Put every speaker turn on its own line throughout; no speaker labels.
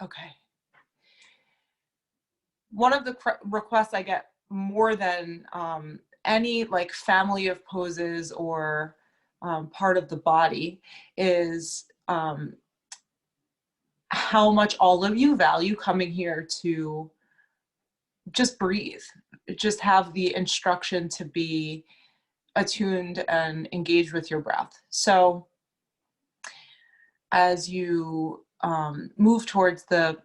Okay. One of the requests I get more than any like family of poses or part of the body is how much all of you value coming here to just breathe, just have the instruction to be attuned and engaged with your breath. So as you move towards the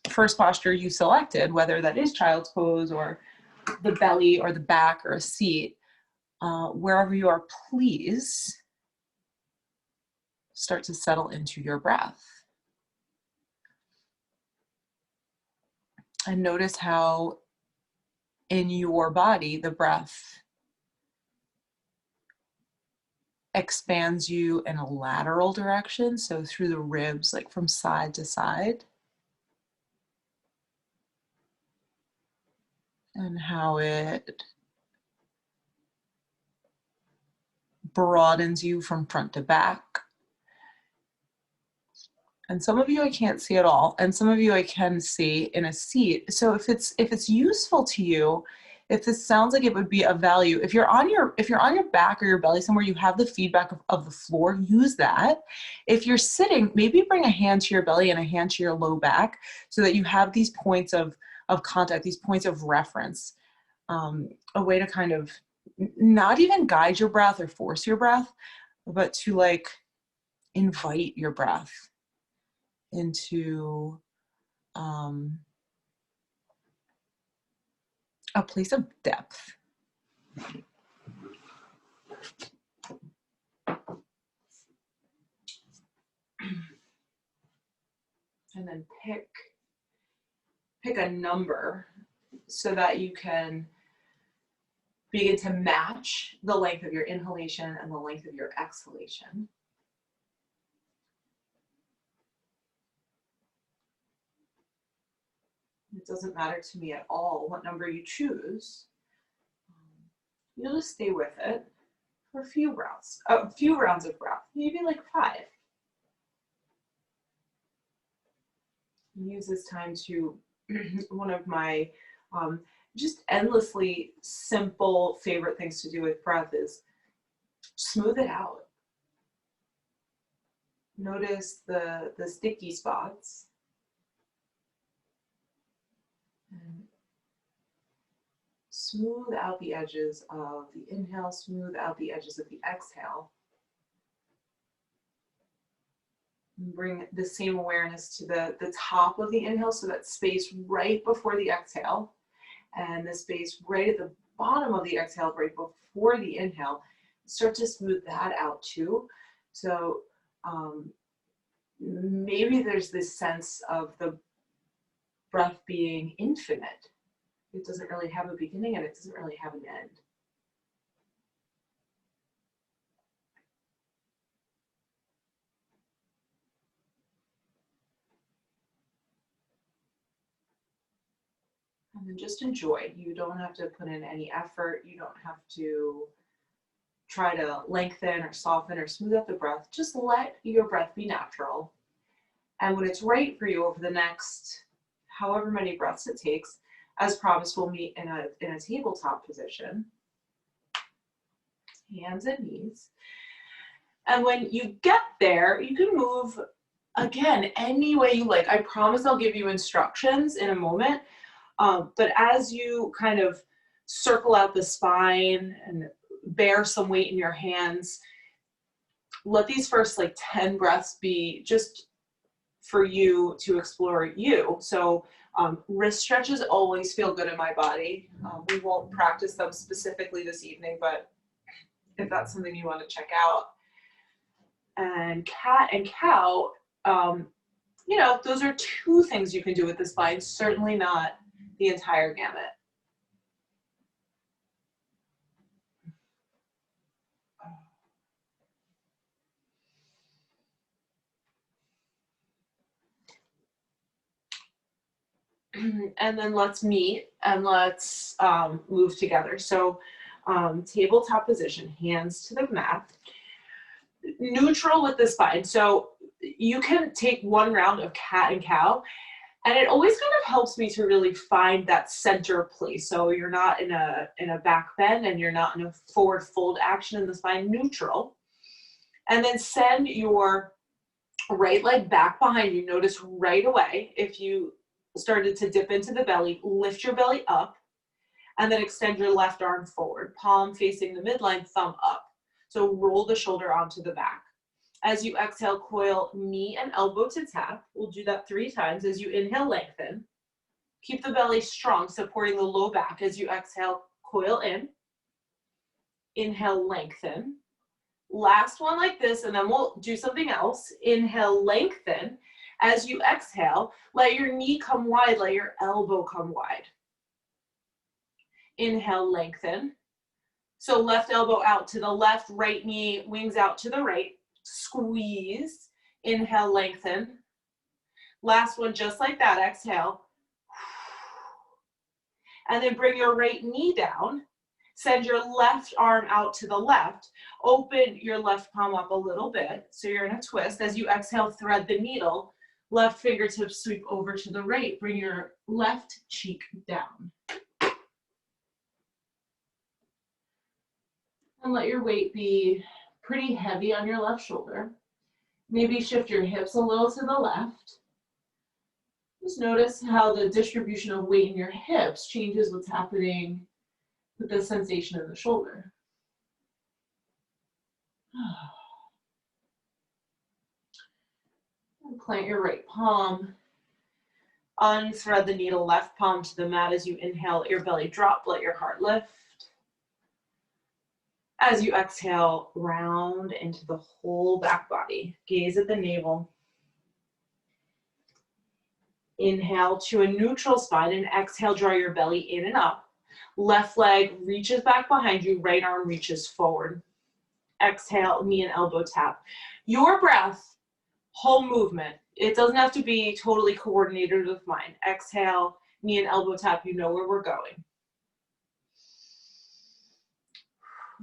first posture you selected, whether that is child's pose or the belly or the back or a seat, wherever you are, please start to settle into your breath. And notice how in your body, the breath expands you in a lateral direction, so through the ribs, like from side to side. And how it broadens you from front to back. And some of you I can't see at all, and some of you I can see in a seat. So if it's useful to you, if this sounds like it would be of value, if you're on your back or your belly somewhere, you have the feedback of the floor, use that. If you're sitting, maybe bring a hand to your belly and a hand to your low back so that you have these points of contact, these points of reference, a way to kind of not even guide your breath or force your breath, but to like invite your breath into a place of depth. And then pick a number so that you can begin to match the length of your inhalation and the length of your exhalation. It doesn't matter to me at all what number you choose. You'll just stay with it for a few rounds of breath, maybe like 5. Use this time to, one of my just endlessly simple favorite things to do with breath is smooth it out. Notice the sticky spots. And smooth out the edges of the inhale, smooth out the edges of the exhale. Bring the same awareness to the top of the inhale, so that space right before the exhale, and the space right at the bottom of the exhale, right before the inhale. Start to smooth that out too. So maybe there's this sense of the breath being infinite. It doesn't really have a beginning and it doesn't really have an end. And then just enjoy. You don't have to put in any effort. You don't have to try to lengthen or soften or smooth out the breath. Just let your breath be natural. And when it's right for you over the next however many breaths it takes, as promised, we'll meet in a tabletop position. Hands and knees. And when you get there, you can move again any way you like. I promise I'll give you instructions in a moment. But as you kind of circle out the spine and bear some weight in your hands, let these first like 10 breaths be just for you to explore you. So wrist stretches always feel good in my body. We won't practice them specifically this evening, but if that's something you want to check out. And cat and cow, you know, those are 2 things you can do with the spine, certainly not the entire gamut. And then let's meet and let's move together. So tabletop position, hands to the mat, neutral with the spine. So you can take one round of cat and cow, and it always kind of helps me to really find that center place. So you're not in a back bend and you're not in a forward fold action in the spine, neutral. And then send your right leg back behind you. Notice right away, if you started to dip into the belly, lift your belly up, and then extend your left arm forward, palm facing the midline, thumb up. So roll the shoulder onto the back. As you exhale, coil knee and elbow to tap. We'll do that 3 times. As you inhale, lengthen. Keep the belly strong, supporting the low back. As you exhale, coil in. Inhale, lengthen. Last one like this, and then we'll do something else. Inhale, lengthen. As you exhale, let your knee come wide, let your elbow come wide. Inhale, lengthen. So left elbow out to the left, right knee, wings out to the right. Squeeze. Inhale, lengthen. Last one, just like that. Exhale. And then bring your right knee down. Send your left arm out to the left. Open your left palm up a little bit. So you're in a twist. As you exhale, thread the needle. Left fingertips sweep over to the right. Bring your left cheek down. And let your weight be pretty heavy on your left shoulder. Maybe shift your hips a little to the left. Just notice how the distribution of weight in your hips changes what's happening with the sensation in the shoulder. And plant your right palm. Unthread the needle, left palm to the mat. As you inhale, let your belly drop, let your heart lift. As you exhale, round into the whole back body. Gaze at the navel. Inhale to a neutral spine, and exhale, draw your belly in and up. Left leg reaches back behind you, right arm reaches forward. Exhale, knee and elbow tap. Your breath, whole movement. It doesn't have to be totally coordinated with mine. Exhale, knee and elbow tap, you know where we're going.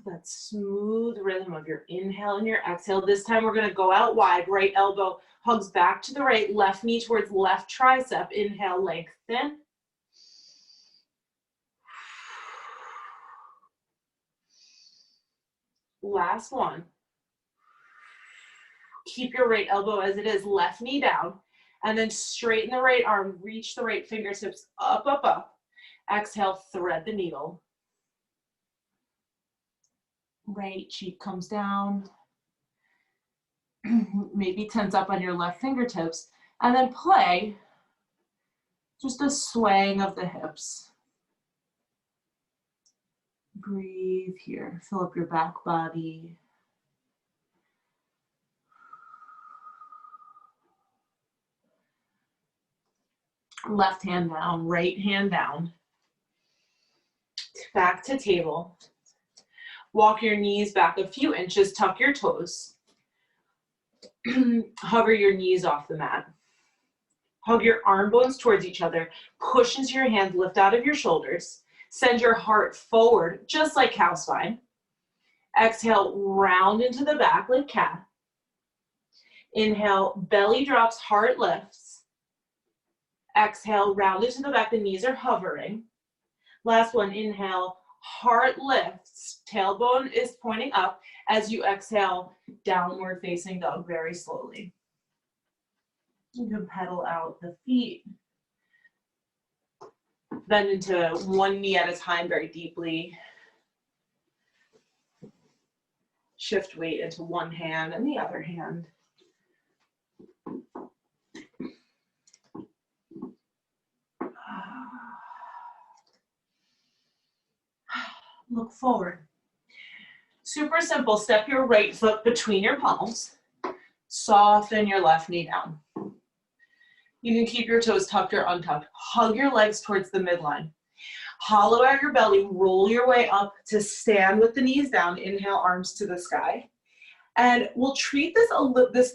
That smooth rhythm of your inhale and your exhale. This time we're gonna go out wide. Right elbow hugs back to the right, left knee towards left tricep. Inhale, lengthen. Last one. Keep your right elbow as it is, left knee down, and then straighten the right arm, reach the right fingertips up, up, up. Exhale, thread the needle. Right cheek comes down. Maybe tense up on your left fingertips, and then play just a swaying of the hips. Breathe here, fill up your back body. Left hand down, right hand down. Back to table. Walk your knees back a few inches, tuck your toes. Hover your knees off the mat. Hug your arm bones towards each other. Push into your hands, lift out of your shoulders. Send your heart forward, just like cow spine. Exhale, round into the back like cat. Inhale, belly drops, heart lifts. Exhale, round into the back, the knees are hovering. Last one, inhale, heart lifts, tailbone is pointing up. As you exhale, downward facing dog very slowly. You can pedal out the feet. Bend into one knee at a time very deeply. Shift weight into one hand and the other hand. Look forward. Super simple. Step your right foot between your palms. Soften your left knee down. You can keep your toes tucked or untucked. Hug your legs towards the midline. Hollow out your belly. Roll your way up to stand with the knees down. Inhale, arms to the sky. And we'll treat this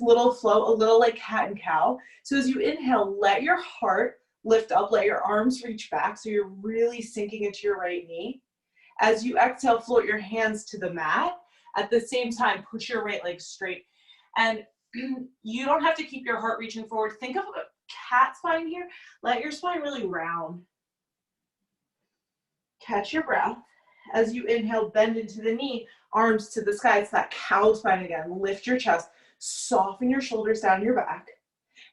little flow a little like cat and cow. So as you inhale, let your heart lift up. Let your arms reach back so you're really sinking into your right knee. As you exhale, float your hands to the mat. At the same time, push your right leg straight. And You don't have to keep your heart reaching forward. Think of a cat spine here. Let your spine really round. Catch your breath. As you inhale, bend into the knee, arms to the sky. It's that cow spine again. Lift your chest, soften your shoulders down your back.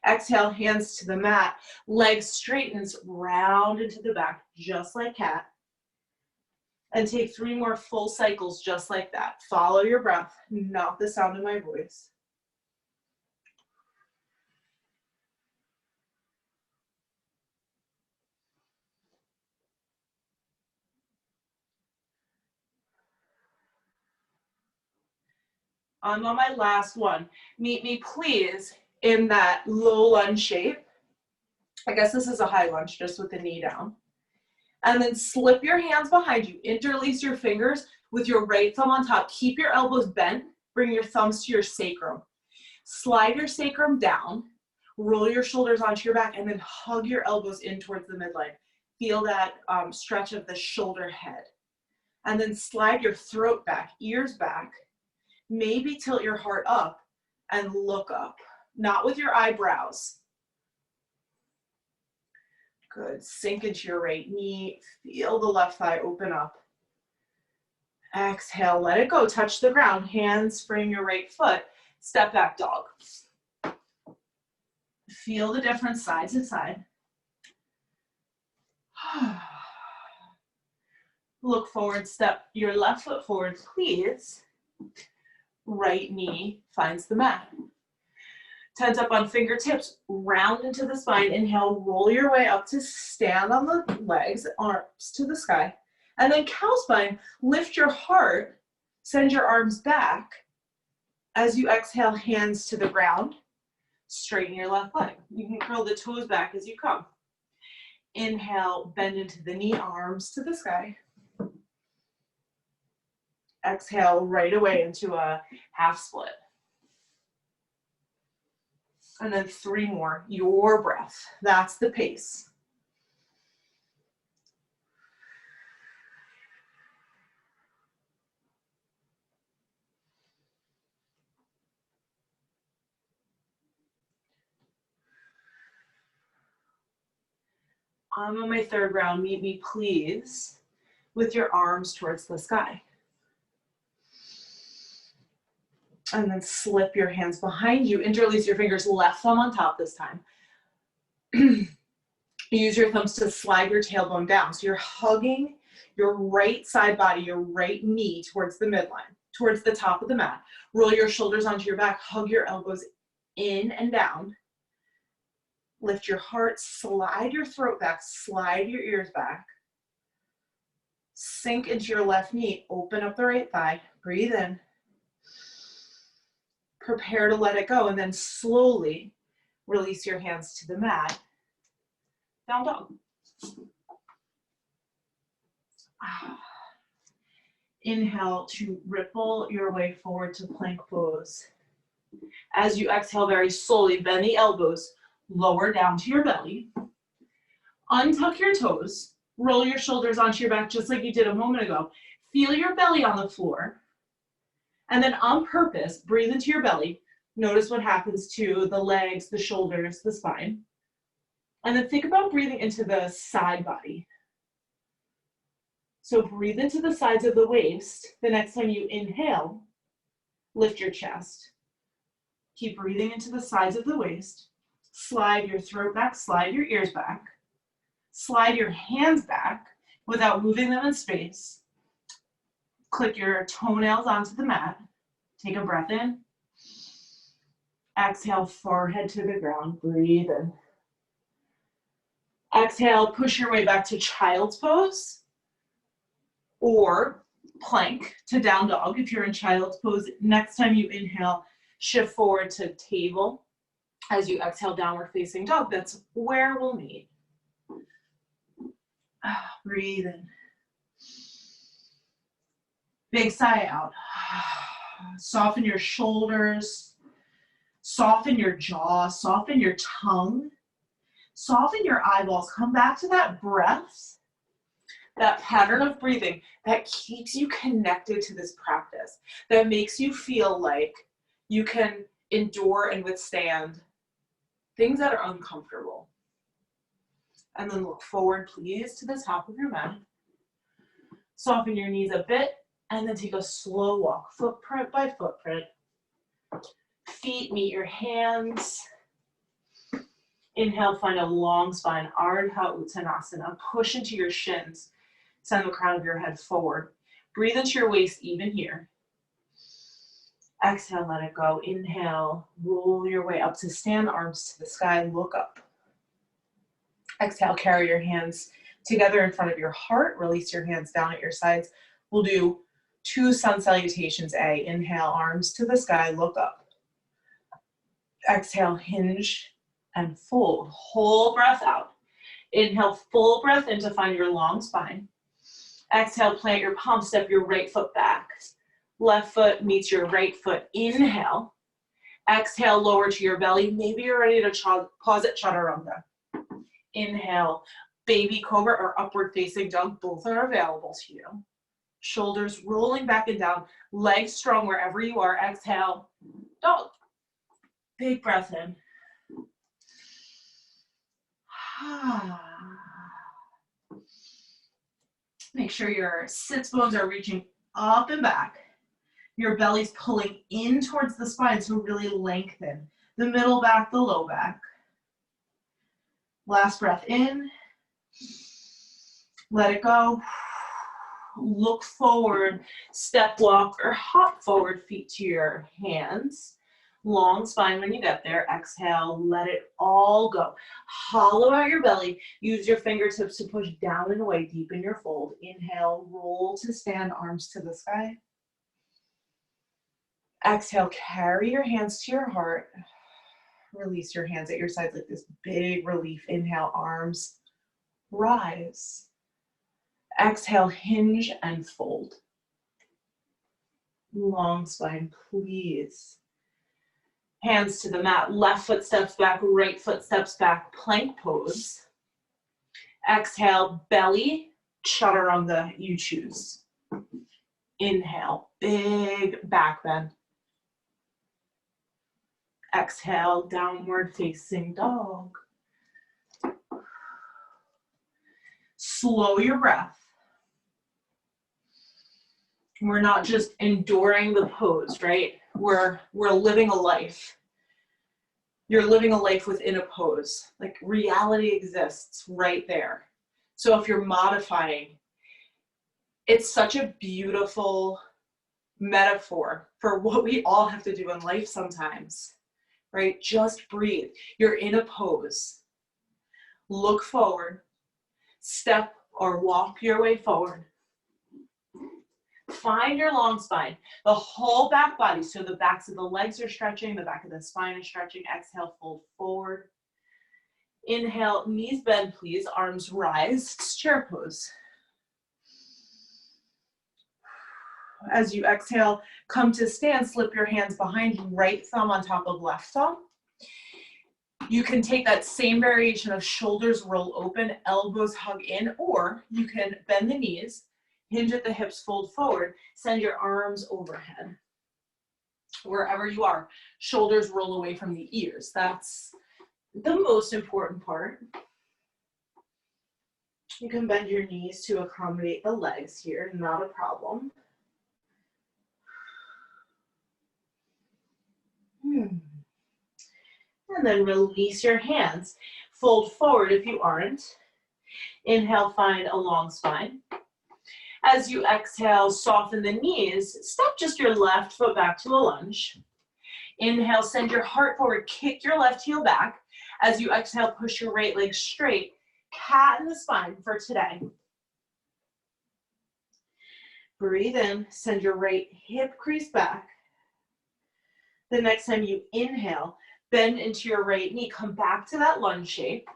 Exhale, hands to the mat, legs straightens, round into the back, just like cat. And take 3 more full cycles just like that. Follow your breath, not the sound of my voice. I'm on my last one. Meet me, please, in that low lunge shape. I guess this is a high lunge, just with the knee down. And then slip your hands behind you. Interlace your fingers with your right thumb on top. Keep your elbows bent. Bring your thumbs to your sacrum. Slide your sacrum down. Roll your shoulders onto your back, and then hug your elbows in towards the midline. Feel that stretch of the shoulder head. And then slide your throat back, ears back. Maybe tilt your heart up and look up, not with your eyebrows. Good. Sink into your right knee. Feel the left thigh open up. Exhale, let it go. Touch the ground. Hands frame your right foot. Step back dog. Feel the difference side to side. Look forward, step your left foot forward, please. Right knee finds the mat. Tent up on fingertips, round into the spine. Inhale, roll your way up to stand on the legs, arms to the sky. And then cow spine, lift your heart, send your arms back. As you exhale, hands to the ground, straighten your left leg. You can curl the toes back as you come. Inhale, bend into the knee, arms to the sky. Exhale, right away into a half split. And then 3 more, your breath. That's the pace. I'm on my 3rd round. Meet me, please, with your arms towards the sky. And then slip your hands behind you. Interlace your fingers, left thumb on top this time. Use your thumbs to slide your tailbone down. So you're hugging your right side body, your right knee towards the midline, towards the top of the mat. Roll your shoulders onto your back. Hug your elbows in and down. Lift your heart, slide your throat back, slide your ears back. Sink into your left knee, open up the right thigh, breathe in. Prepare to let it go, and then slowly release your hands to the mat. Down dog. Inhale to ripple your way forward to plank pose. As you exhale very slowly, bend the elbows, lower down to your belly. Untuck your toes, roll your shoulders onto your back just like you did a moment ago. Feel your belly on the floor. And then on purpose, breathe into your belly. Notice what happens to the legs, the shoulders, the spine. And then think about breathing into the side body. So breathe into the sides of the waist. The next time you inhale, lift your chest. Keep breathing into the sides of the waist. Slide your throat back, slide your ears back. Slide your hands back without moving them in space. Click your toenails onto the mat. Take a breath in. Exhale, forehead to the ground. Breathe in. Exhale, push your way back to child's pose or plank to down dog if you're in child's pose. Next time you inhale, shift forward to table. As you exhale, downward facing dog. That's where we'll meet. Breathe in. Big sigh out. Soften your shoulders. Soften your jaw. Soften your tongue. Soften your eyeballs. Come back to that breath, that pattern of breathing that keeps you connected to this practice, that makes you feel like you can endure and withstand things that are uncomfortable. And then look forward, please, to the top of your mat. Soften your knees a bit, and then take a slow walk, footprint by footprint. Feet meet your hands. Inhale, find a long spine, Ardha Uttanasana. Push into your shins. Send the crown of your head forward. Breathe into your waist even here. Exhale, let it go. Inhale, roll your way up to stand, arms to the sky, look up. Exhale, carry your hands together in front of your heart. Release your hands down at your sides. We'll do 2 sun salutations. Inhale, arms to the sky, look up. Exhale, hinge and fold. Whole breath out. Inhale, full breath in to find your long spine. Exhale, plant your palm, step your right foot back. Left foot meets your right foot. Inhale. Exhale, lower to your belly. Maybe you're ready to pause at chaturanga. Inhale, baby cobra or upward facing dog. Both are available to you. Shoulders rolling back and down. Legs strong wherever you are. Exhale, dog. Big breath in. Make sure your sits bones are reaching up and back. Your belly's pulling in towards the spine, so really lengthen the middle back, the low back. Last breath in. Let it go. Look forward, step, walk, or hop forward, feet to your hands. Long spine when you get there. Exhale, let it all go. Hollow out your belly. Use your fingertips to push down and away, deepen your fold. Inhale, roll to stand, arms to the sky. Exhale, carry your hands to your heart. Release your hands at your sides like this big relief. Inhale, arms rise. Exhale, hinge and fold. Long spine, please. Hands to the mat, left foot steps back, right foot steps back, plank pose. Exhale, belly, chaturanga, you choose. Inhale, big back bend. Exhale, downward facing dog. Slow your breath. We're not just enduring the pose, right? We're living a life. You're living a life within a pose. Like reality exists right there. So if you're modifying, it's such a beautiful metaphor for what we all have to do in life sometimes, right? Just breathe. You're in a pose. Look forward. Step or walk your way forward. Find your long spine, the whole back body. So the backs of the legs are stretching, the back of the spine is stretching. Exhale, fold forward. Inhale, knees bend, please. Arms rise. It's chair pose. As you exhale, come to stand, slip your hands behind you, right thumb on top of left thumb. You can take that same variation of shoulders roll open, elbows hug in, or you can bend the knees, hinge at the hips, fold forward, send your arms overhead. Wherever you are, shoulders roll away from the ears. That's the most important part. You can bend your knees to accommodate the legs here, not a problem. And then release your hands. Fold forward if you aren't. Inhale, find a long spine. As you exhale, soften the knees. Step just your left foot back to a lunge. Inhale, send your heart forward. Kick your left heel back. As you exhale, push your right leg straight. Cat in the spine for today. Breathe in. Send your right hip crease back. The next time you inhale, bend into your right knee. Come back to that lunge shape.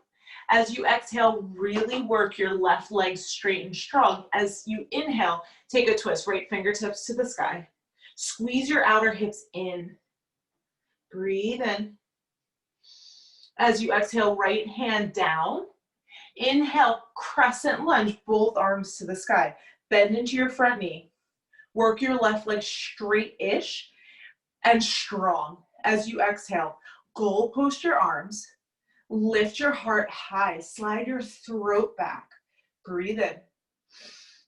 As you exhale, really work your left leg straight and strong. As you inhale, take a twist, right fingertips to the sky. Squeeze your outer hips in. Breathe in. As you exhale, right hand down. Inhale, crescent lunge, both arms to the sky. Bend into your front knee. Work your left leg straight-ish and strong. As you exhale, goal post your arms, lift your heart high, slide your throat back, breathe in.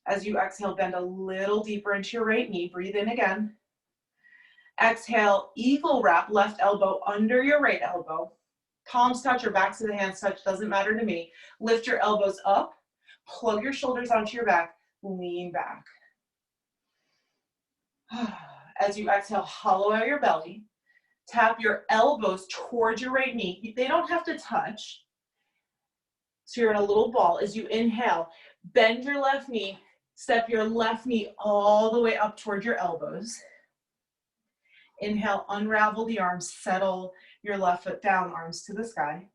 As you exhale, bend a little deeper into your right knee, breathe in again. Exhale, eagle wrap, left elbow under your right elbow. Palms touch or backs of the hands touch, doesn't matter to me. Lift your elbows up, plug your shoulders onto your back, lean back. As you exhale, hollow out your belly. Tap your elbows towards your right knee. They don't have to touch. So you're in a little ball. As you inhale, bend your left knee, step your left knee all the way up towards your elbows. Inhale, unravel the arms, settle your left foot down, arms to the sky.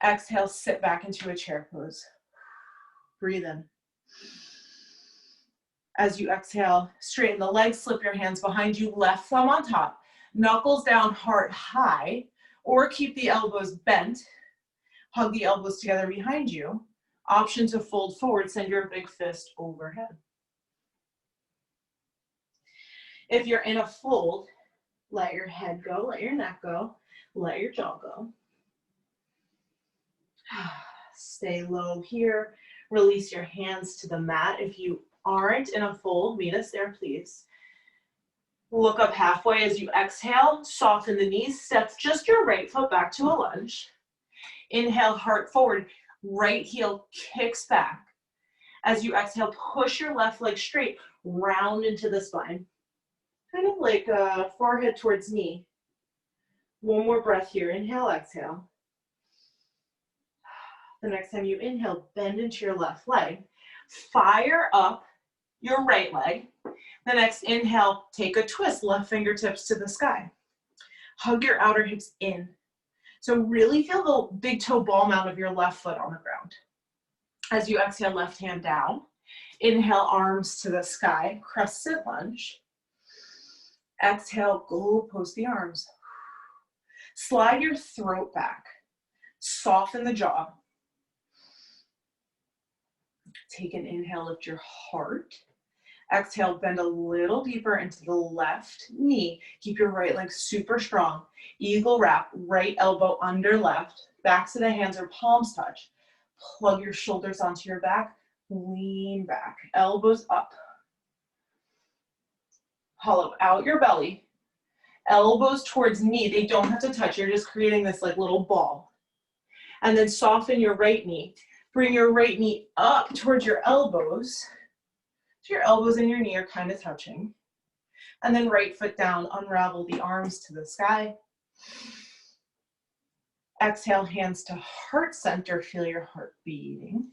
Exhale, sit back into a chair pose. Breathe in. As you exhale, straighten the legs, slip your hands behind you, left thumb on top, knuckles down, heart high, or keep the elbows bent. Hug the elbows together behind you. Option to fold forward, send your big fist overhead. If you're in a fold, let your head go, let your neck go, let your jaw go. Stay low here. Release your hands to the mat. If you aren't in a fold, meet us there, please. Look up halfway as you exhale, soften the knees, step just your right foot back to a lunge. Inhale, heart forward, right heel kicks back. As you exhale, push your left leg straight, round into the spine. Kind of like forehead towards knee. One more breath here, inhale, exhale. The next time you inhale, bend into your left leg. Fire up your right leg. The next inhale, take a twist, left fingertips to the sky. Hug your outer hips in. So really feel the big toe ball mount of your left foot on the ground. As you exhale, left hand down. Inhale, arms to the sky, crescent lunge. Exhale, goal post the arms. Slide your throat back. Soften the jaw. Take an inhale, lift your heart. Exhale, bend a little deeper into the left knee. Keep your right leg super strong. Eagle wrap, right elbow under left. Backs of the hands or palms touch. Plug your shoulders onto your back. Lean back, elbows up. Hollow out your belly. Elbows towards knee. They don't have to touch. You're just creating this like little ball. And then soften your right knee. Bring your right knee up towards your elbows. So your elbows and your knee are kind of touching. And then right foot down, unravel the arms to the sky. Exhale, hands to heart center. Feel your heart beating.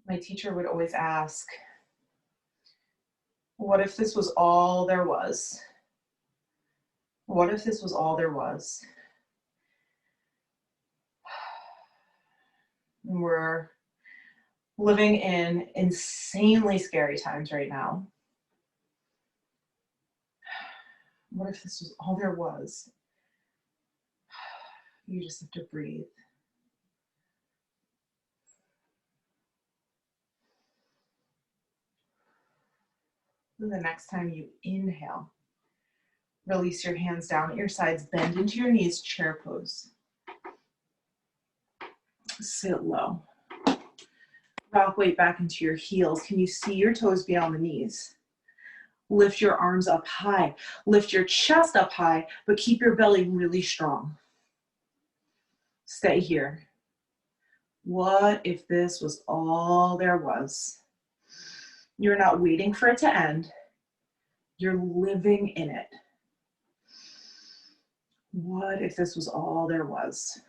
My teacher would always ask, what if this was all there was? What if this was all there was? We're living in insanely scary times right now. What if this was all there was? You just have to breathe. And the next time you inhale, release your hands down at your sides, bend into your knees, chair pose. Sit low. Rock weight back into your heels. Can you see your toes beyond the knees? Lift your arms up high. Lift your chest up high, but keep your belly really strong. Stay here. What if this was all there was? You're not waiting for it to end. You're living in it. What if this was all there was?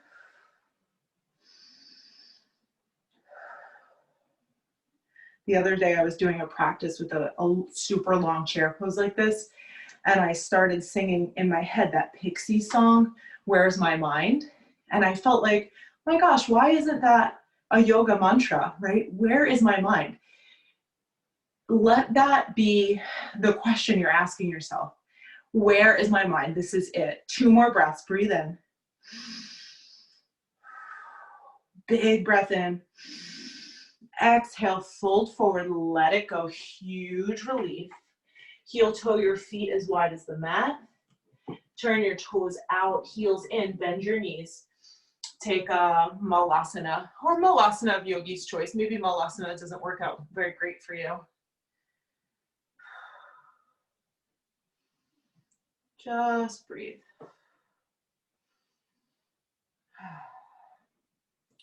The other day I was doing a practice with a super long chair pose like this, and I started singing in my head that Pixie song, Where's My Mind? And I felt like, my gosh, why isn't that a yoga mantra, right? Where is my mind? Let that be the question you're asking yourself. Where is my mind? This is it. 2 more breaths. Breathe in. Big breath in. Exhale, fold forward, let it go, huge relief. Heel toe your feet as wide as the mat. Turn your toes out, heels in, bend your knees. Take a Malasana, or Malasana of yogi's choice. Maybe Malasana doesn't work out very great for you. Just breathe.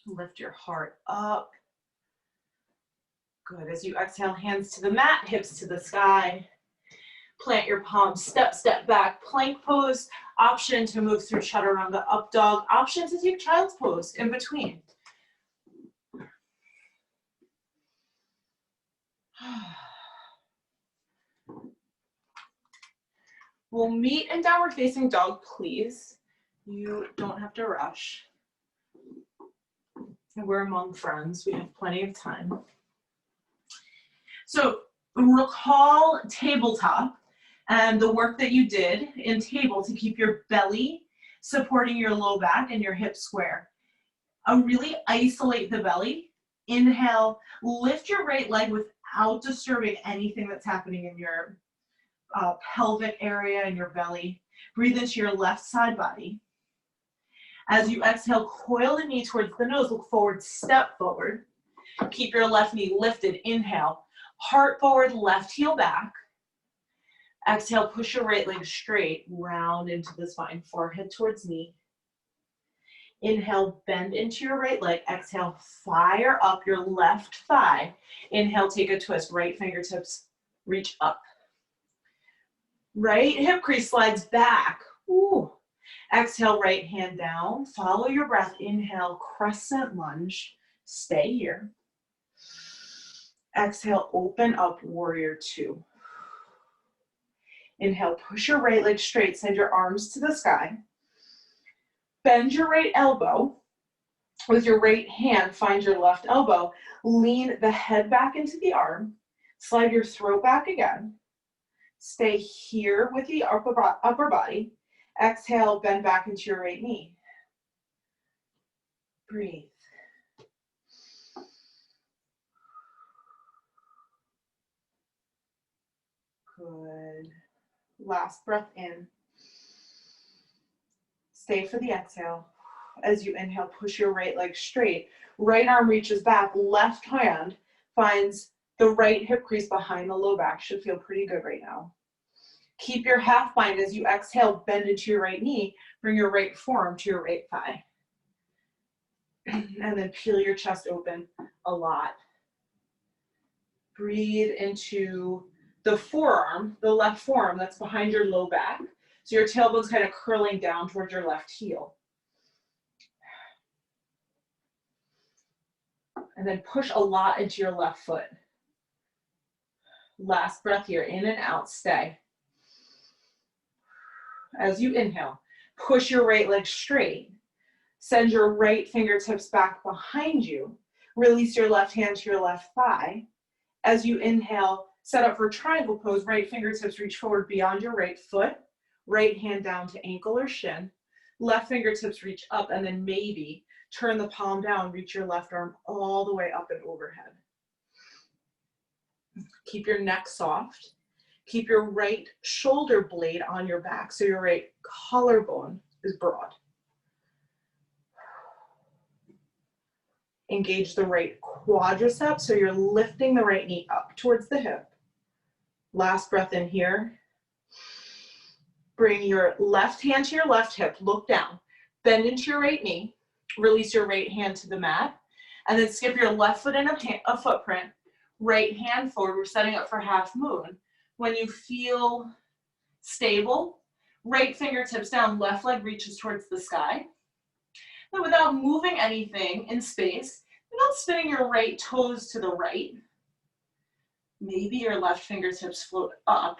Lift your heart up. Good. As you exhale, hands to the mat, hips to the sky. Plant your palms, step, step back, plank pose. Option to move through chaturanga, up dog. Option to take child's pose in between. We'll meet in downward facing dog, please. You don't have to rush. We're among friends. We have plenty of time. So recall tabletop and the work that you did in table to keep your belly supporting your low back and your hips square. Really isolate the belly. Inhale, lift your right leg without disturbing anything that's happening in your pelvic area and your belly. Breathe into your left side body. As you exhale, coil the knee towards the nose, look forward, step forward. Keep your left knee lifted, inhale. Heart forward, left heel back. Exhale, push your right leg straight, round into the spine, forehead towards knee. Inhale, bend into your right leg. Exhale, fire up your left thigh. Inhale, take a twist, right fingertips reach up. Right hip crease slides back. Ooh. Exhale, right hand down. Follow your breath. Inhale, crescent lunge. Stay here. Exhale, open up, warrior two. Inhale, push your right leg straight. Send your arms to the sky. Bend your right elbow. With your right hand, find your left elbow. Lean the head back into the arm. Slide your throat back again. Stay here with the upper body. Exhale, bend back into your right knee. Breathe. Good. Last breath in. Stay for the exhale. As you inhale, push your right leg straight. Right arm reaches back. Left hand finds the right hip crease behind the low back. Should feel pretty good right now. Keep your half bind as you exhale, bend into your right knee. Bring your right forearm to your right thigh. And then peel your chest open a lot. Breathe into the forearm, the left forearm that's behind your low back. So your tailbone's kind of curling down towards your left heel. And then push a lot into your left foot. Last breath here, in and out, stay. As you inhale, push your right leg straight. Send your right fingertips back behind you. Release your left hand to your left thigh. As you inhale, set up for triangle pose. Right fingertips reach forward beyond your right foot. Right hand down to ankle or shin. Left fingertips reach up, and then maybe turn the palm down, reach your left arm all the way up and overhead. Keep your neck soft. Keep your right shoulder blade on your back so your right collarbone is broad. Engage the right quadricep so you're lifting the right knee up towards the hip. Last breath in here. Bring your left hand to your left hip, look down. Bend into your right knee. Release your right hand to the mat. And then skip your left foot in a footprint. Right hand forward. We're setting up for half moon. When you feel stable, right fingertips down, left leg reaches towards the sky. And without moving anything in space, without spinning your right toes to the right, maybe your left fingertips float up.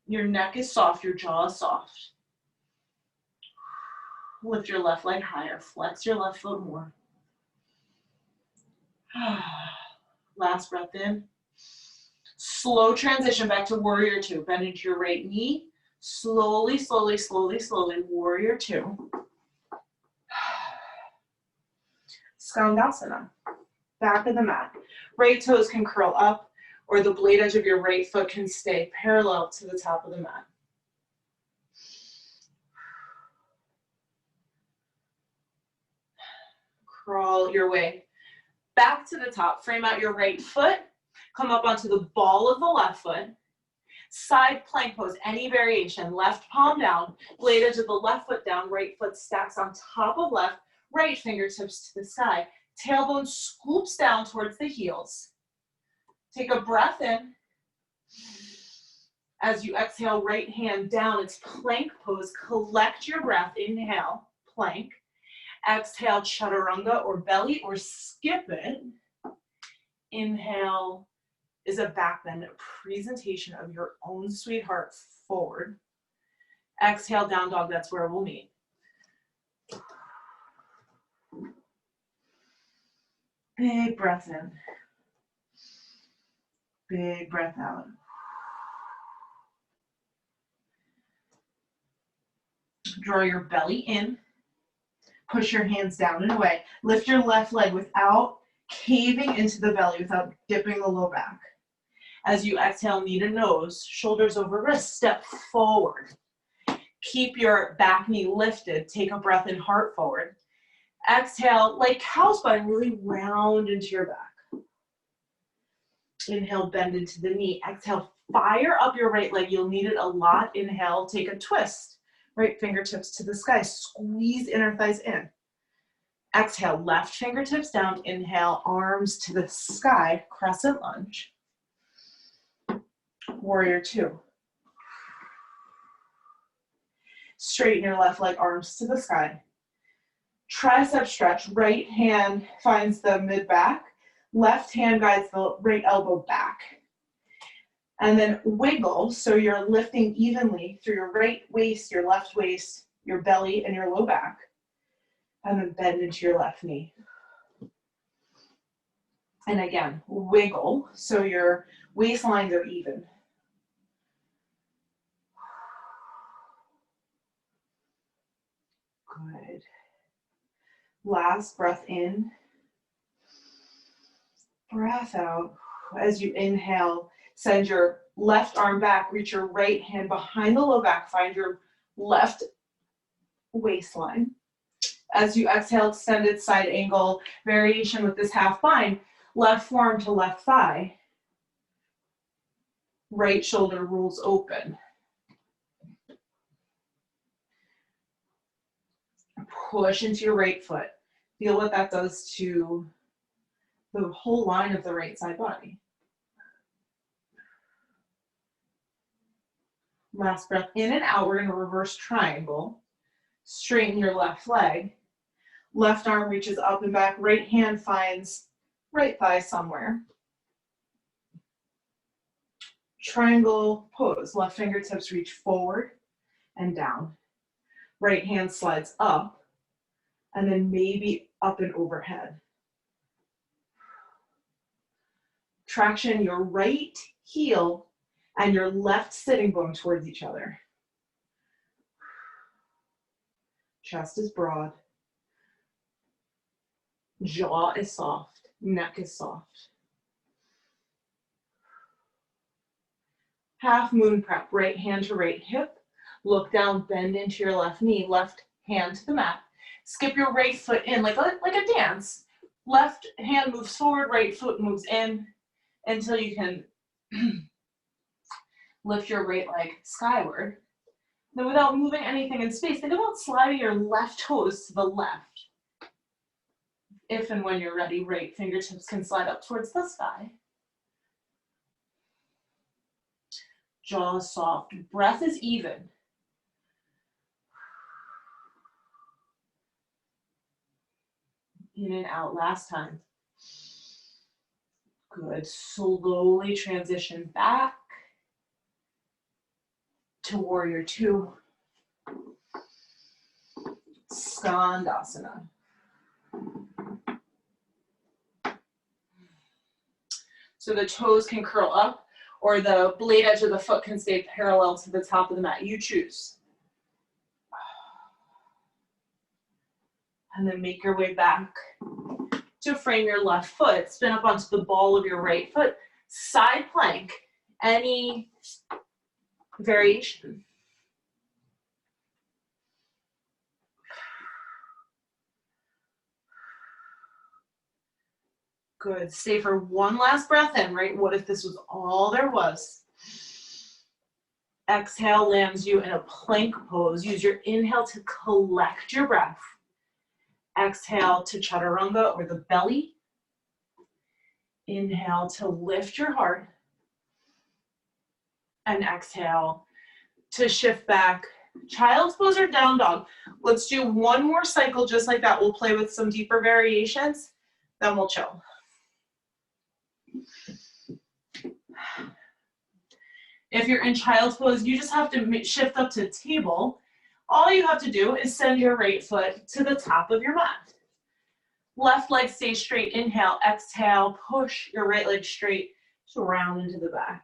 Your neck is soft, your jaw is soft. Lift your left leg higher, flex your left foot more. Last breath in. Slow transition back to warrior two. Bend into your right knee. Slowly, slowly, slowly, slowly, warrior two. Skandasana. back of the mat. Right toes can curl up, or the blade edge of your right foot can stay parallel to the top of the mat. Crawl your way back to the top. Frame out your right foot. Come up onto the ball of the left foot. Side plank pose, any variation. Left palm down, blade edge of the left foot down, right foot stacks on top of left, right fingertips to the sky. Tailbone scoops down towards the heels. Take a breath in. As you exhale, right hand down, it's plank pose. Collect your breath. Inhale, plank. Exhale, chaturanga or belly or skip it. Inhale is a back bend, a presentation of your own sweetheart forward. Exhale, down dog, that's where we'll meet. Big breath in. Big breath out. Draw your belly in. Push your hands down and away. Lift your left leg without caving into the belly, without dipping the low back. As you exhale, knee to nose, shoulders over wrist, step forward. Keep your back knee lifted. Take a breath in, heart forward. Exhale, like cow spine, really round into your back. Inhale, bend into the knee. Exhale, fire up your right leg. You'll need it a lot. Inhale, take a twist. Right fingertips to the sky. Squeeze inner thighs in. Exhale, left fingertips down. Inhale, arms to the sky. Crescent lunge. Warrior two. Straighten your left leg, arms to the sky. Tricep stretch. Right hand finds the mid-back. Left hand guides the right elbow back. And then wiggle, so you're lifting evenly through your right waist, your left waist, your belly, and your low back. And then bend into your left knee. And again, wiggle, so your waistlines are even. Good. Last breath in. Breath out. As you inhale, send your left arm back, reach your right hand behind the low back, find your left waistline. As you exhale, extended side angle variation with this half bind, left forearm to left thigh. Right shoulder rolls open. Push into your right foot. Feel what that does to the whole line of the right side body. Last breath in and out. We're going to reverse triangle. Straighten your left leg. Left arm reaches up and back. Right hand finds right thigh somewhere. Triangle pose. Left fingertips reach forward and down. Right hand slides up and then maybe up and overhead. Traction your right heel and your left sitting bone towards each other. Chest is broad. Jaw is soft. Neck is soft. Half moon prep. Right hand to right hip. Look down, bend into your left knee. Left hand to the mat. Skip your right foot in like a dance. Left hand moves forward, right foot moves in until you can lift your right leg skyward. Then without moving anything in space, think about sliding your left toes to the left. If and when you're ready, right fingertips can slide up towards the sky. Jaw is soft. Breath is even. In and out, last time. Good. Slowly transition back to warrior two. Skandasana. So the toes can curl up or the blade edge of the foot can stay parallel to the top of the mat. You choose. And then make your way back to frame your left foot. Spin up onto the ball of your right foot. Side plank, any variation. Good. Stay for one last breath in, right? What if this was all there was? Exhale lands you in a plank pose. Use your inhale to collect your breath. Exhale to chaturanga or the belly. Inhale to lift your heart. And exhale to shift back. Child's pose or down dog. Let's do one more cycle just like that. We'll play with some deeper variations, then we'll chill. If you're in child's pose, you just have to shift up to table. All you have to do is send your right foot to the top of your mat. Left leg stays straight. Inhale, exhale, push your right leg straight to round into the back.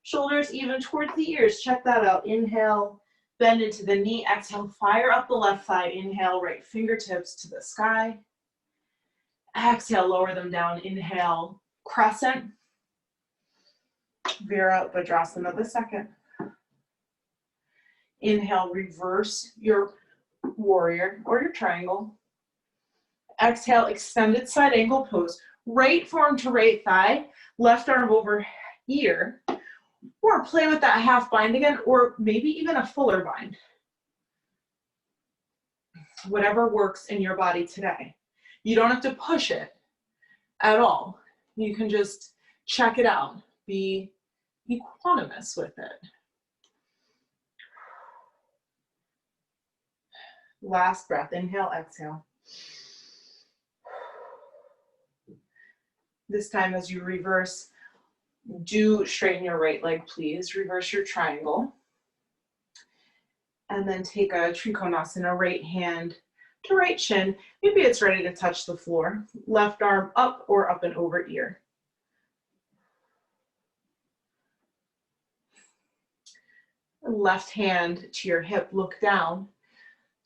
Shoulders even towards the ears. Check that out. Inhale, bend into the knee. Exhale, fire up the left thigh. Inhale, right fingertips to the sky. Exhale, lower them down. Inhale, crescent. Virabhadrasana the second. Inhale, reverse your warrior or your triangle. Exhale, extended side angle pose. Right forearm to right thigh, left arm over ear. Or play with that half bind again, or maybe even a fuller bind. Whatever works in your body today. You don't have to push it at all. You can just check it out. Be equanimous with it. Last breath, inhale, exhale. This time as you reverse, do straighten your right leg, please. Reverse your triangle. And then take a Trikonasana, right hand to right shin. Maybe it's ready to touch the floor. Left arm up or up and over ear. Left hand to your hip, look down.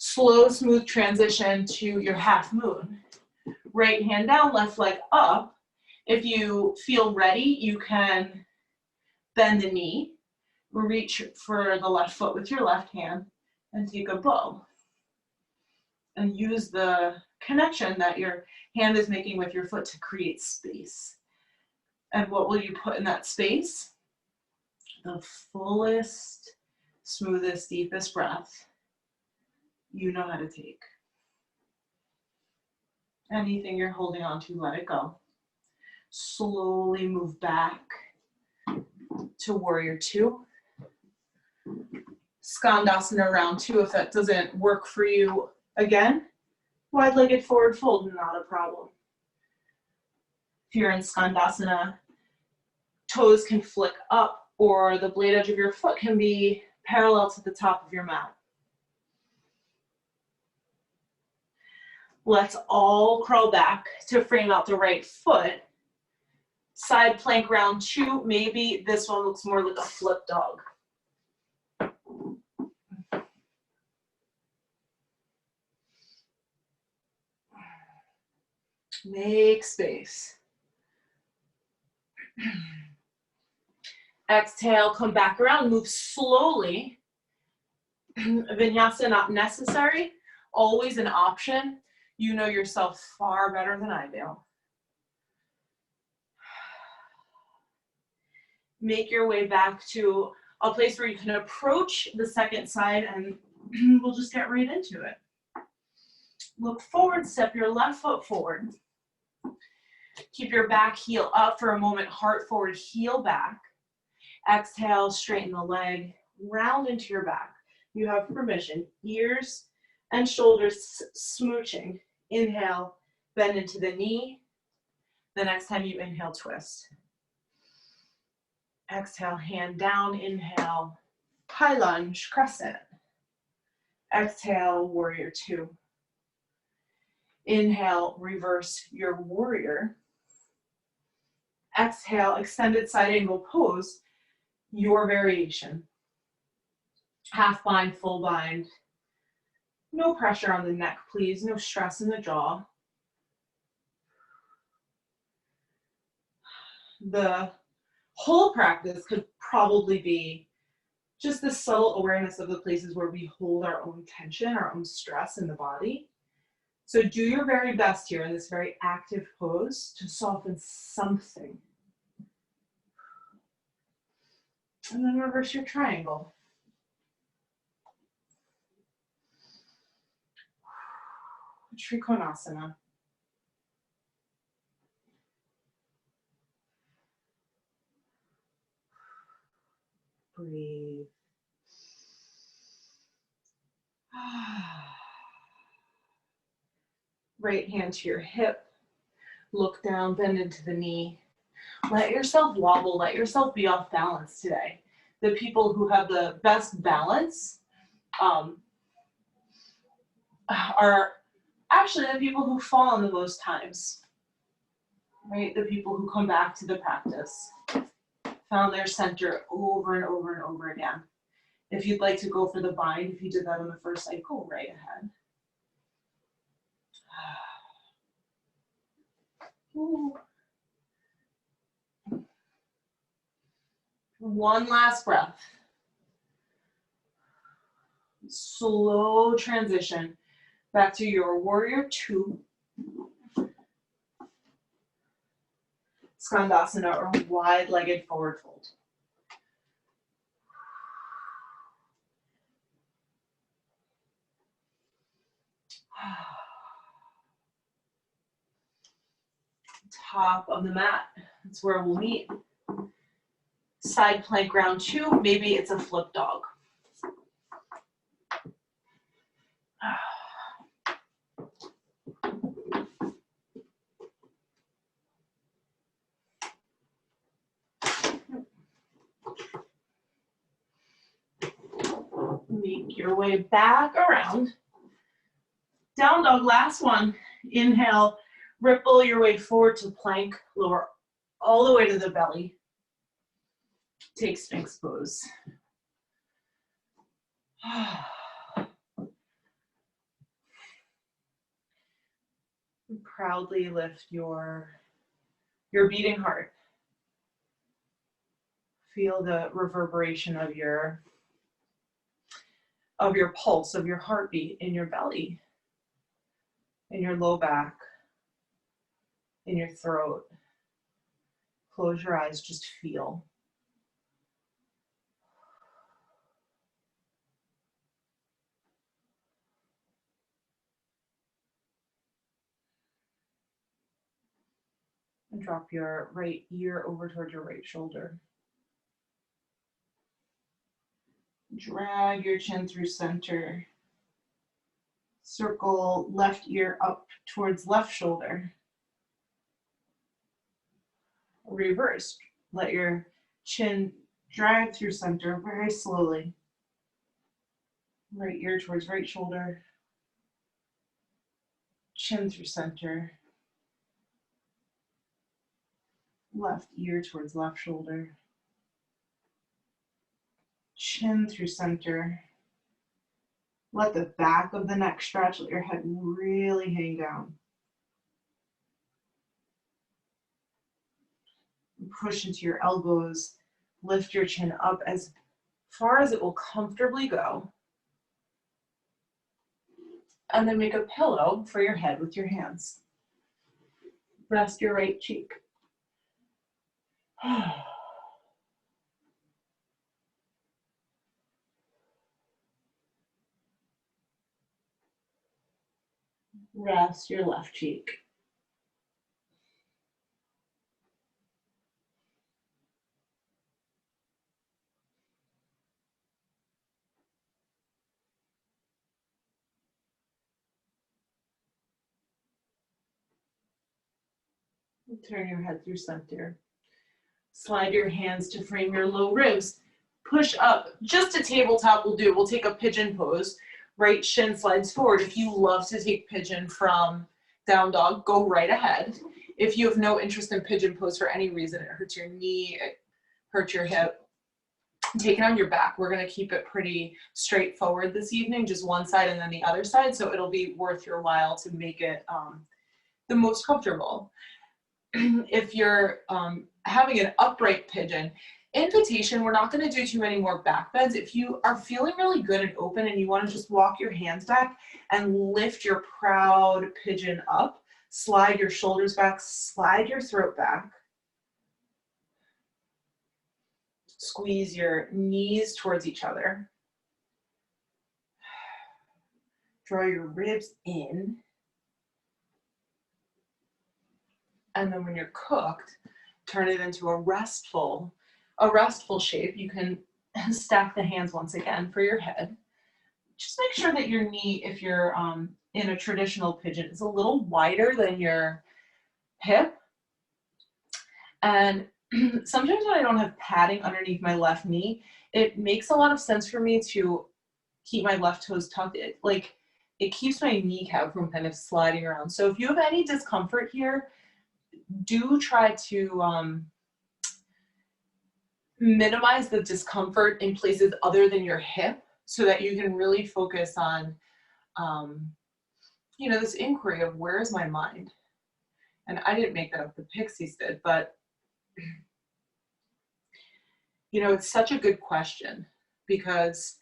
Slow, smooth transition to your half moon. Right hand down, left leg up. If you feel ready, you can bend the knee, reach for the left foot with your left hand, and take a bow. And use the connection that your hand is making with your foot to create space. And what will you put in that space? The fullest, smoothest, deepest breath you know how to take. Anything you're holding on to, let it go. Slowly move back to warrior two. Skandasana round two. If that doesn't work for you, again, wide-legged forward fold, not a problem. If you're in Skandasana, toes can flick up or the blade edge of your foot can be parallel to the top of your mat. Let's all crawl back to frame out the right foot. Side plank round two. Maybe this one looks more like a flip dog. Make space. Exhale, come back around, move slowly. Vinyasa not necessary, always an option. You know yourself far better than I do. Make your way back to a place where you can approach the second side, and we'll just get right into it. Look forward, step your left foot forward. Keep your back heel up for a moment, heart forward, heel back. Exhale, straighten the leg, round into your back. You have permission, ears and shoulders smooching. Inhale, bend into the knee. The next time you inhale, twist. Exhale, hand down, inhale, high lunge, crescent. Exhale, warrior two. Inhale, reverse your warrior. Exhale, extended side angle pose, your variation. Half bind, full bind. No pressure on the neck, please. No stress in the jaw. the whole practice could probably be just the subtle awareness of the places where we hold our own tension, our own stress in the body. So do your very best here in this very active pose to soften something. And then reverse your triangle. Trikonasana. Breathe. Right hand to your hip. Look down, bend into the knee. Let yourself wobble, let yourself be off balance today. The people who have the best balance are actually the people who fall in the most times, right? The people who come back to the practice, found their center over and over and over again. If you'd like to go for the bind, if you did that on the first cycle, right ahead. Ooh. One last breath. Slow transition back to your warrior two. Skandasana, or wide-legged forward fold. Top of the mat, that's where we'll meet. Side plank round two, maybe it's a flip dog. Make your way back around. Down dog, last one. Inhale, ripple your way forward to plank, lower all the way to the belly. Take Sphinx pose. Proudly lift your beating heart. Feel the reverberation of your pulse, of your heartbeat in your belly, in your low back, in your throat. Close your eyes, just feel. And drop your right ear over toward your right shoulder. Drag your chin through center. Circle left ear up towards left shoulder. Reverse. Let your chin drag through center very slowly. Right ear towards right shoulder. Chin through center. Left ear towards left shoulder. Chin through center. Let the back of the neck stretch. Let your head really hang down. Push into your elbows. Lift your chin up as far as it will comfortably go. And then make a pillow for your head with your hands. Rest your right cheek. Rest your left cheek. Turn your head through center. Slide your hands to frame your low ribs. Push up. Just a tabletop will do. We'll take a pigeon pose. Right shin slides forward. If you love to take pigeon from down dog, go right ahead. If you have no interest in pigeon pose for any reason, it hurts your knee, it hurts your hip, take it on your back. We're going to keep it pretty straightforward this evening, just one side and then the other side, so it'll be worth your while to make it the most comfortable. if you're having an upright pigeon, invitation, we're not going to do too many more back bends. If you are feeling really good and open and you want to just walk your hands back and lift your proud pigeon up, slide your shoulders back, slide your throat back. Squeeze your knees towards each other. Draw your ribs in. And then when you're cooked, turn it into a restful shape. You can stack the hands once again for your head. Just make sure that your knee, if you're in a traditional pigeon, is a little wider than your hip. And sometimes when I don't have padding underneath my left knee, it makes a lot of sense for me to keep my left toes tucked. It keeps my kneecap from kind of sliding around. So if you have any discomfort here, do try to minimize the discomfort in places other than your hip so that you can really focus on, this inquiry of where is my mind? And I didn't make that up, the Pixies did, but it's such a good question because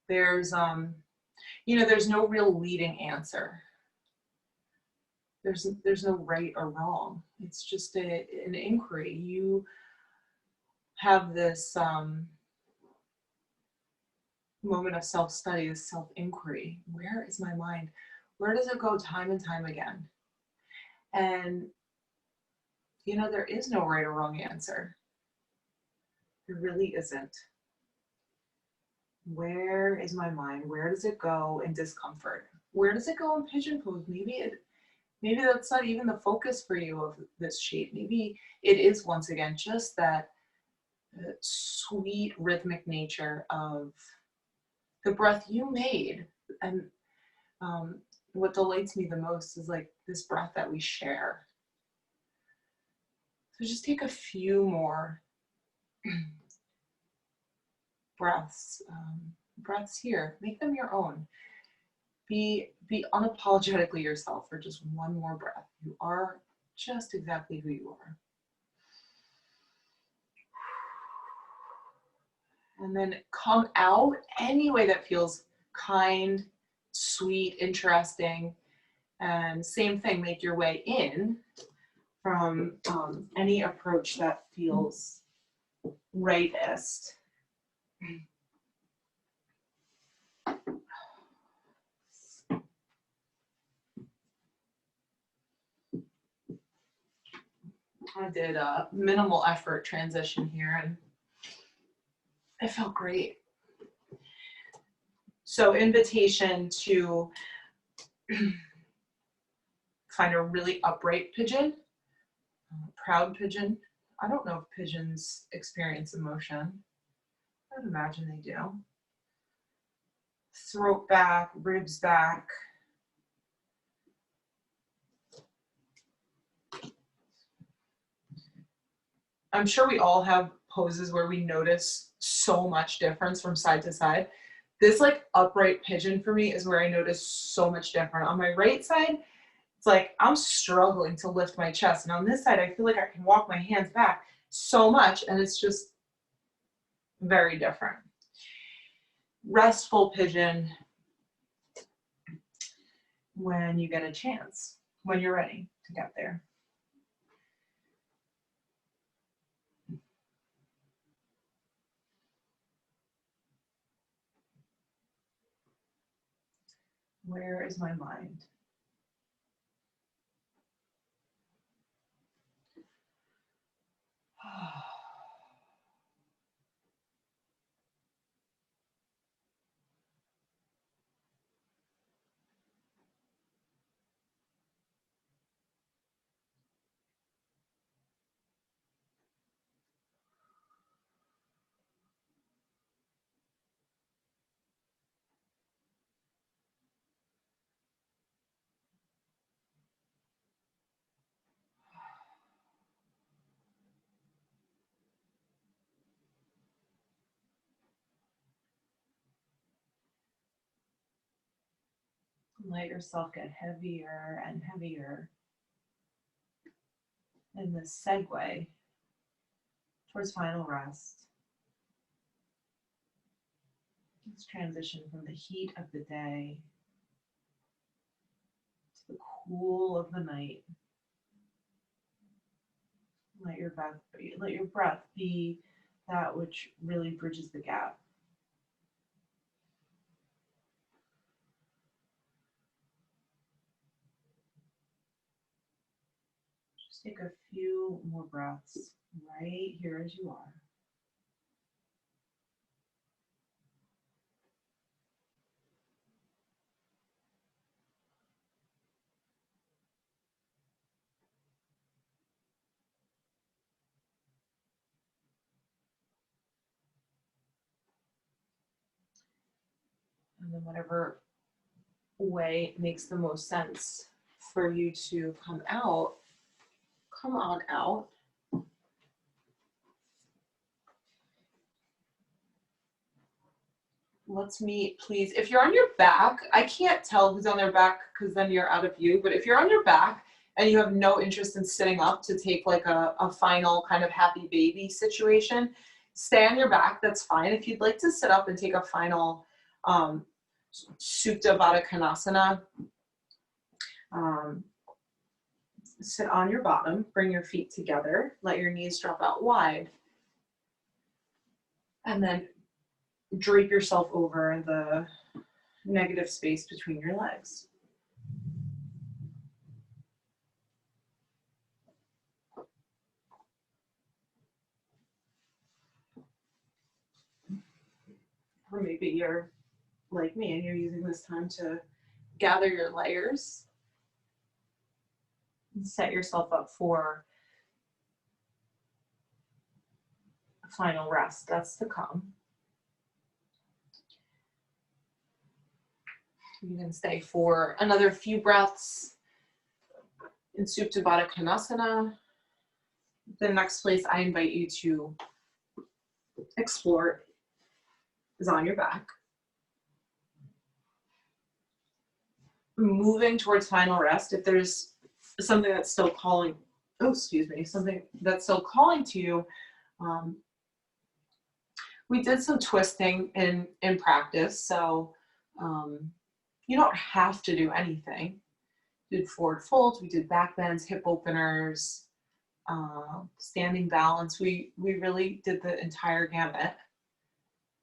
there's no real leading answer. There's no right or wrong. It's just an inquiry. You have this moment of self-study, this self-inquiry. Where is my mind? Where does it go time and time again? And, there is no right or wrong answer. There really isn't. Where is my mind? Where does it go in discomfort? Where does it go in pigeon pose? Maybe that's not even the focus for you of this shape. Maybe it is, once again, just that sweet rhythmic nature of the breath you made. And what delights me the most is like this breath that we share. So just take a few more breaths here. Make them your own. Be unapologetically yourself for just one more breath. You are just exactly who you are. And then come out any way that feels kind, sweet, interesting. And same thing, make your way in from any approach that feels rightest. I did a minimal effort transition here and it felt great. So invitation to find a really upright pigeon, proud pigeon. I don't know if pigeons experience emotion. I would imagine they do. Throat back, ribs back. I'm sure we all have poses where we notice so much difference from side to side. This like upright pigeon for me is where I notice so much different. On my right side, it's like I'm struggling to lift my chest. And on this side, I feel like I can walk my hands back so much and it's just very different. Restful pigeon when you get a chance, when you're ready to get there. Where is my mind? Let yourself get heavier and heavier. in this segue towards final rest. Let's transition from the heat of the day to the cool of the night. Let your breath be that which really bridges the gap. Just take a few more breaths right here as you are. And then whatever way makes the most sense for you to come on out. Let's meet, please. If you're on your back, I can't tell who's on their back because then you're out of view, but if you're on your back and you have no interest in sitting up to take like a final kind of happy baby situation, stay on your back, that's fine. If you'd like to sit up and take a final Supta Baddha Konasana, sit on your bottom, bring your feet together, let your knees drop out wide, and then drape yourself over the negative space between your legs. Or maybe you're like me and you're using this time to gather your layers and set yourself up for final rest that's to come. You can stay for another few breaths in Supta Baddha Konasana. The next place I invite you to explore is on your back. Moving towards final rest, if there's something that's still calling, something that's still calling to you, we did some twisting in practice, so you don't have to do anything. We did forward folds, we did back bends, hip openers, standing balance. We really did the entire gamut.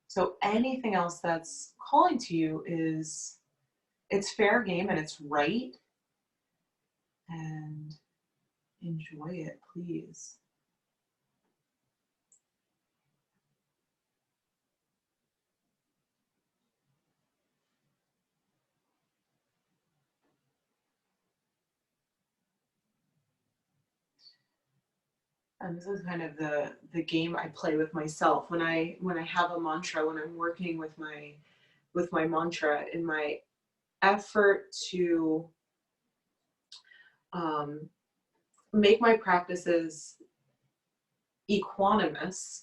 So anything else that's calling to you it's fair game and it's right. And enjoy it, please. And this is kind of the game I play with myself when I have a mantra, when I'm working with my mantra, in my effort to make my practices equanimous.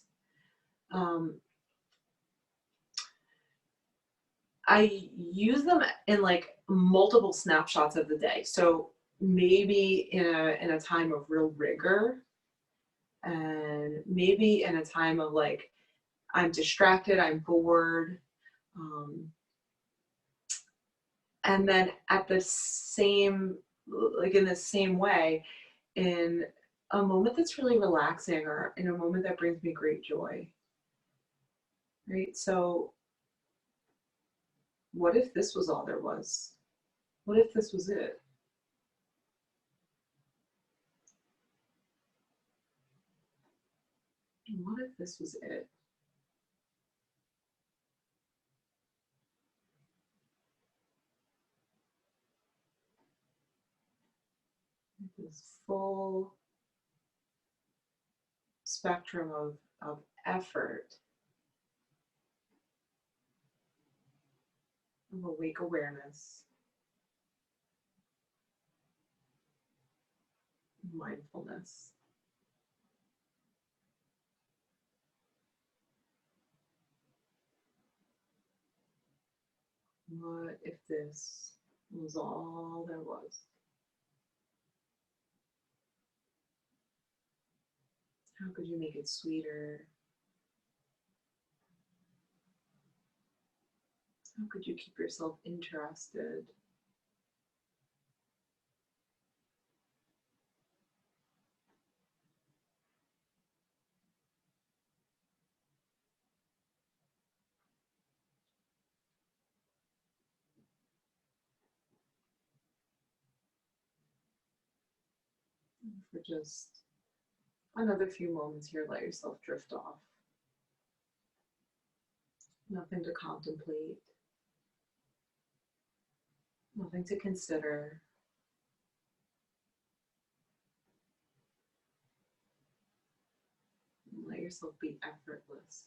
I use them in like multiple snapshots of the day. So maybe in a time of real rigor, and maybe in a time of like I'm distracted, I'm bored, and then at the same, like in the same way, in a moment that's really relaxing or in a moment that brings me great joy. Right? So what if this was all there was? What if this was it? What if this was it? This full spectrum of effort, of awake awareness, mindfulness. What if this was all there was? How could you make it sweeter? How could you keep yourself interested? And for just another few moments here, let yourself drift off. Nothing to contemplate, nothing to consider. Let yourself be effortless.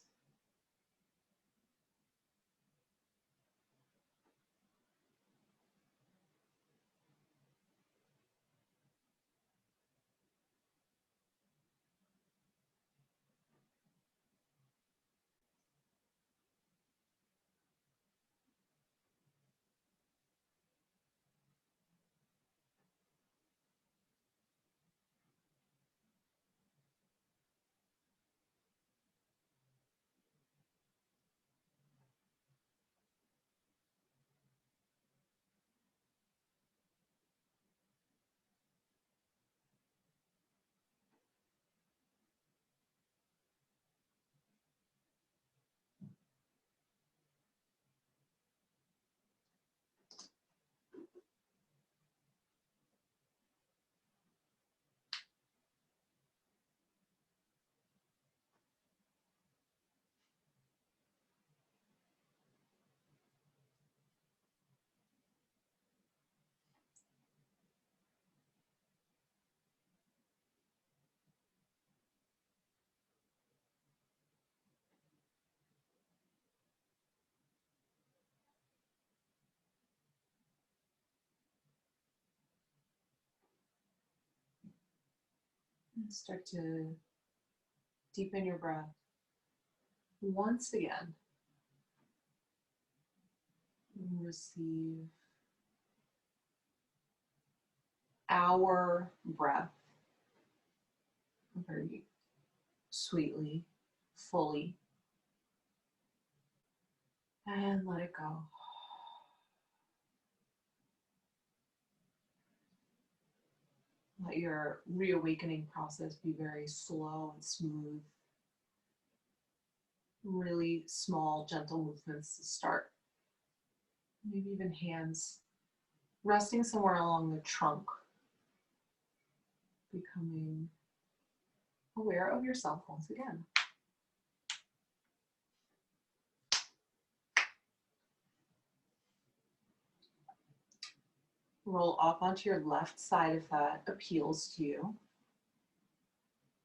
And start to deepen your breath. Once again, receive our breath very sweetly, fully, and let it go. Let your reawakening process be very slow and smooth. Really small, gentle movements to start. Maybe even hands resting somewhere along the trunk, becoming aware of yourself once again. Roll off onto your left side if that appeals to you,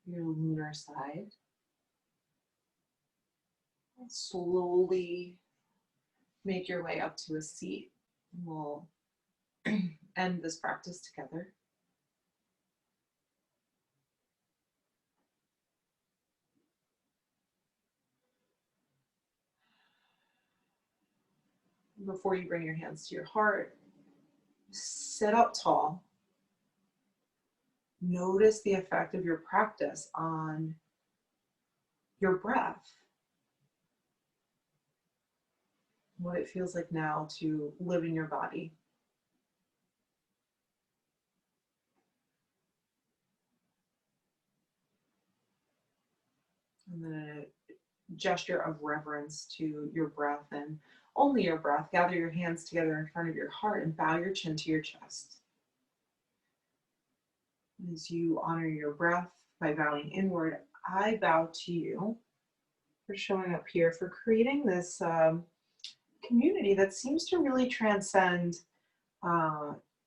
your lunar side. And slowly make your way up to a seat. We'll end this practice together. Before you bring your hands to your heart, sit up tall. Notice the effect of your practice on your breath. What it feels like now to live in your body. And then a gesture of reverence to your breath and only your breath. Gather your hands together in front of your heart and bow your chin to your chest. As you honor your breath by bowing inward, I bow to you for showing up here, for creating this community that seems to really transcend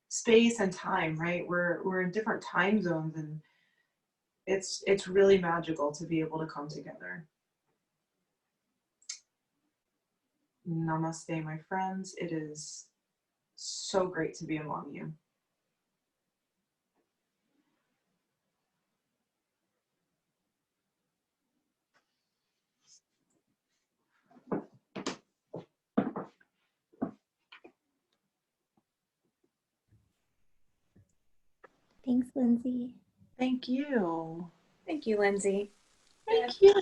space and time, right? We're in different time zones, and it's really magical to be able to come together. Namaste, my friends. It is so great to be among you.
Thanks, Lindsay.
Thank you.
Thank you, Lindsay.
Thank you.